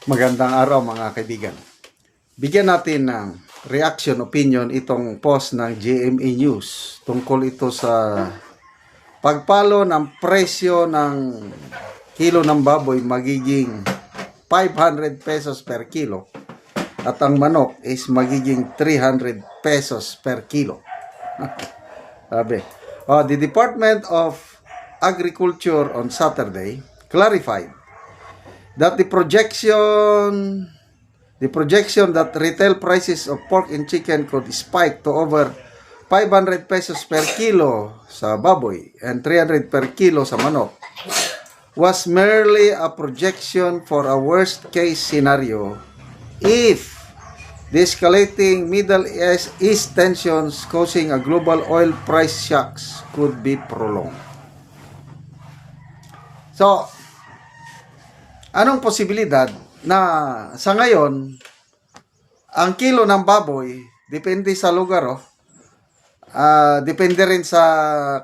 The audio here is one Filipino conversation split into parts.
Magandang araw mga kaibigan. Bigyan natin ng reaction, opinion itong post ng GMA News tungkol ito sa pagpalo ng presyo ng kilo ng baboy magiging 500 pesos per kilo at ang manok is magiging 300 pesos per kilo. Sabi, the Department of Agriculture on Saturday clarified that the projection that retail prices of pork and chicken could spike to over 500 pesos per kilo sa baboy and 300 per kilo sa manok was merely a projection for a worst case scenario if the escalating Middle East tensions causing a global oil price shocks could be prolonged. So, anong posibilidad na sa ngayon, ang kilo ng baboy, depende sa lugar, depende rin sa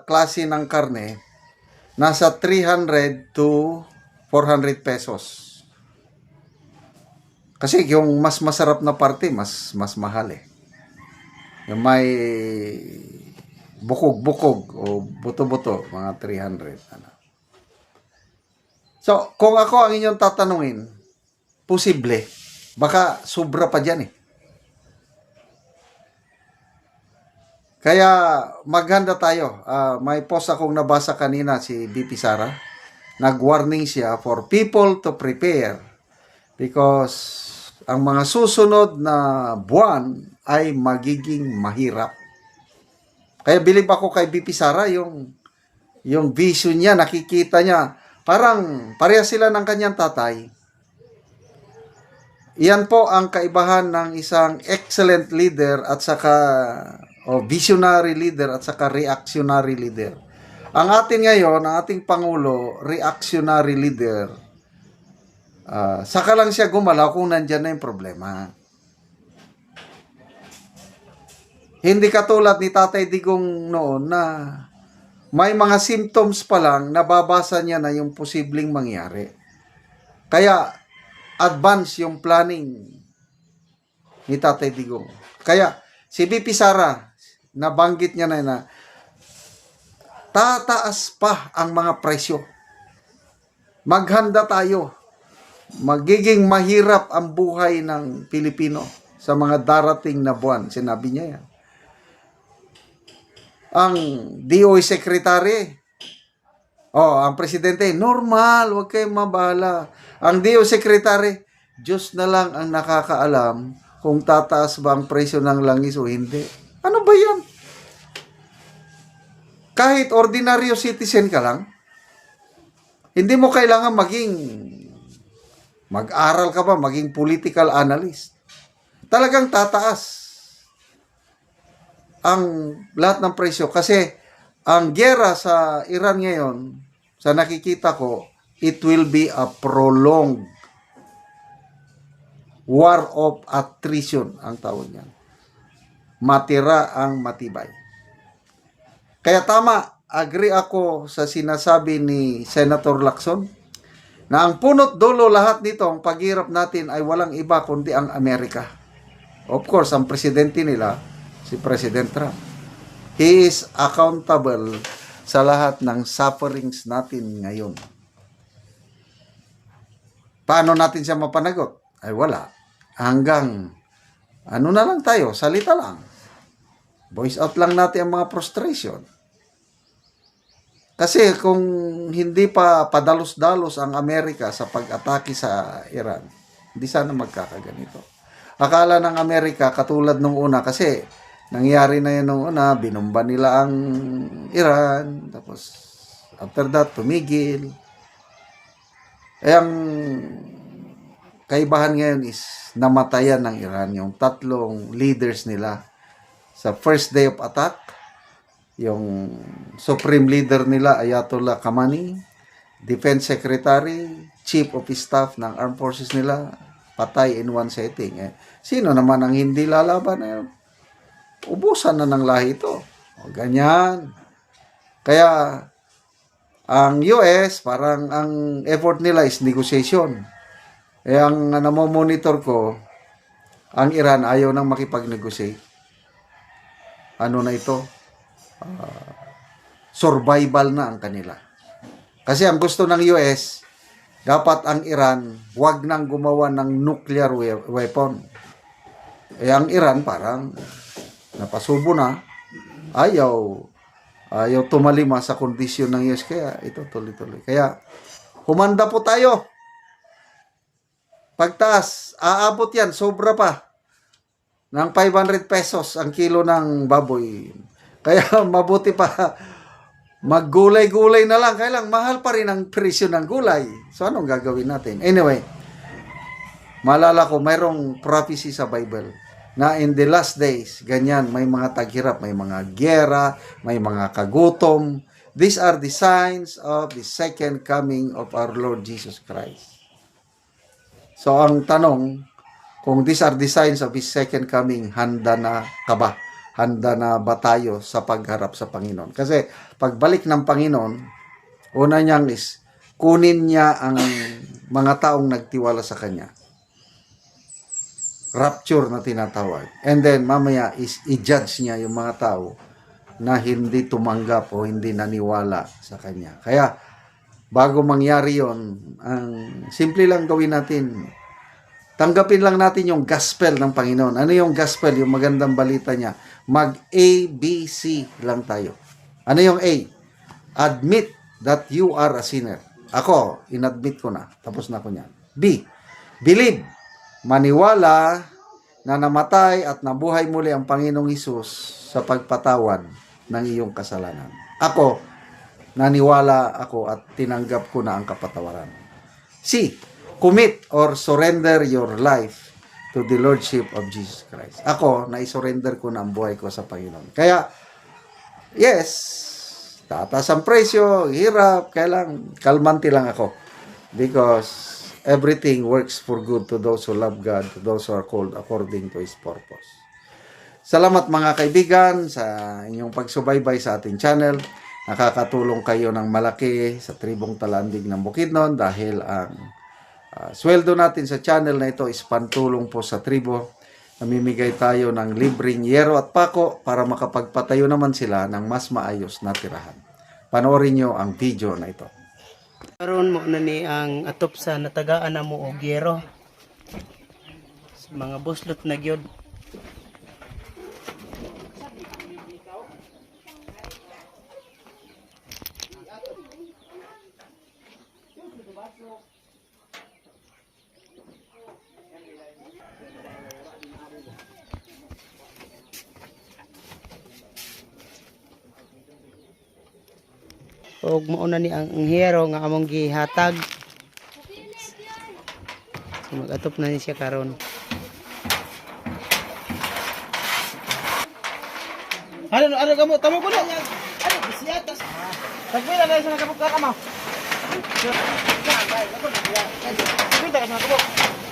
klase ng karne, nasa 300 to 400 pesos. Kasi yung mas masarap na parte, mas mahal eh. Yung may bukog-bukog o buto-buto, mga 300. So, kung ako ang inyong tatanungin, posible. Baka sobra pa dyan eh. Kaya maghanda tayo. May post akong nabasa kanina si BP Sara. Nag-warning siya for people to prepare because ang mga susunod na buwan ay magiging mahirap. Kaya bilib ako kay BP Sara, yung vision niya, nakikita niya, parang pareha sila ng kanyang tatay. Iyan po ang kaibahan ng isang excellent leader at saka visionary leader at saka reactionary leader. Ang atin ngayon, ang ating Pangulo, reactionary leader. Saka lang siya gumalaw kung nandyan na yung problema. Hindi katulad ni Tatay Digong noon na may mga symptoms pa lang, nababasa niya na yung posibleng mangyari. Kaya, advance yung planning ni Tatay Digong. Kaya, si BP Sara, nabanggit niya na tataas pa ang mga presyo. Maghanda tayo. Magiging mahirap ang buhay ng Pilipino sa mga darating na buwan. Sinabi niya yan. Ang DOE Secretary, ang Presidente, normal, huwag kayong mabahala. Ang DOE Secretary, Diyos na lang ang nakakaalam kung tataas ba ang presyo ng langis o hindi. Ano ba yan? Kahit ordinaryo citizen ka lang, hindi mo kailangan mag-aral ka ba, maging political analyst. Talagang tataas ang lahat ng presyo kasi ang giyera sa Iran ngayon, sa nakikita ko, it will be a prolonged war of attrition ang tawag niyan. Matira ang matibay. Kaya tama, agree ako sa sinasabi ni Senator Lacson na ang punot dulo lahat nito, ang paghirap natin ay walang iba kundi ang Amerika. Of course, ang presidente nila, si President Trump. He is accountable sa lahat ng sufferings natin ngayon. Paano natin siya mapanagot? Ay wala. Hanggang na lang tayo, salita lang. Voice out lang natin ang mga frustration. Kasi kung hindi pa padalos-dalos ang Amerika sa pag-atake sa Iran, hindi sana magkakaganito. Akala ng Amerika katulad nung una kasi nangyari na yun nung una, binumba nila ang Iran, tapos after that, tumigil. Ang kaibahan ngayon is namatayan ng Iran yung tatlong leaders nila sa first day of attack. Yung supreme leader nila, Ayatollah Khamenei, Defense Secretary, Chief of Staff ng Armed Forces nila, patay in one setting. Sino naman ang hindi lalaban? Ubusan na ng lahi ito. Ganyan. Kaya, ang US, parang ang effort nila is negotiation. Eh, ang namomonitor ko, ang Iran ayaw nang makipag-negotiate. Ano na ito? Survival na ang kanila. Kasi ang gusto ng US, dapat ang Iran wag nang gumawa ng nuclear weapon. Eh, ang Iran parang napasubo na. Ayaw tumalima sa kondisyon ng US. Kaya ito tuloy-tuloy. Kaya humanda po tayo. Pagtaas, aabot yan, sobra pa ng 500 pesos ang kilo ng baboy. Kaya mabuti pa maggulay-gulay na lang. Kaya lang, mahal pa rin ang presyo ng gulay. So, anong gagawin natin? Anyway, maalala ko, mayroong prophecy sa Bible na in the last days, ganyan, may mga taghirap, may mga gyera, may mga kagutom. These are the signs of the second coming of our Lord Jesus Christ. So, ang tanong, kung these are the signs of His second coming, handa na ka ba? Handa na ba tayo sa pagharap sa Panginoon? Kasi, pagbalik ng Panginoon, una niyang is, kunin niya ang mga taong nagtiwala sa Kanya. Rapture na tinatawag. And then, mamaya is, i-judge niya yung mga tao na hindi tumanggap o hindi naniwala sa Kanya. Kaya, bago mangyari yon, ang simple lang gawin natin, tanggapin lang natin yung gospel ng Panginoon. Ano yung gospel? Yung magandang balita niya. Mag-ABC lang tayo. Ano yung A? Admit that you are a sinner. Ako, inadmit ko na. Tapos na ko niyan. B, believe. Maniwala na namatay at nabuhay muli ang Panginoong Hesus sa pagpatawad ng iyong kasalanan. Ako, naniwala ako at tinanggap ko na ang kapatawaran. C, commit or surrender your life to the Lordship of Jesus Christ. Ako, naisurrender ko na ang buhay ko sa Panginoon. Kaya, yes, tataas ang presyo, hirap, kailang kalmante lang ako. Because everything works for good to those who love God, to those who are called according to His purpose. Salamat mga kaibigan sa inyong pagsubaybay sa ating channel. Nakakatulong kayo ng malaki sa tribong Talandig ng Bukidnon dahil ang sweldo natin sa channel na ito is pantulong po sa tribo. Namimigay tayo ng libreng yero at pako para makapagpatayo naman sila ng mas maayos na tirahan. Panoorin nyo ang video na ito. Karon mo na ni ang atop sa natagaan na mo og yero. Sa mga buslot na gyud. Og mauna ni ang hero nga among gihatag. So mag-atop na ni siya karon. Ano kamo tamo ko na. Ano bisiyatas. Tagpila na sa nakabuk ka mo. Tagpila ka sa nakabuk.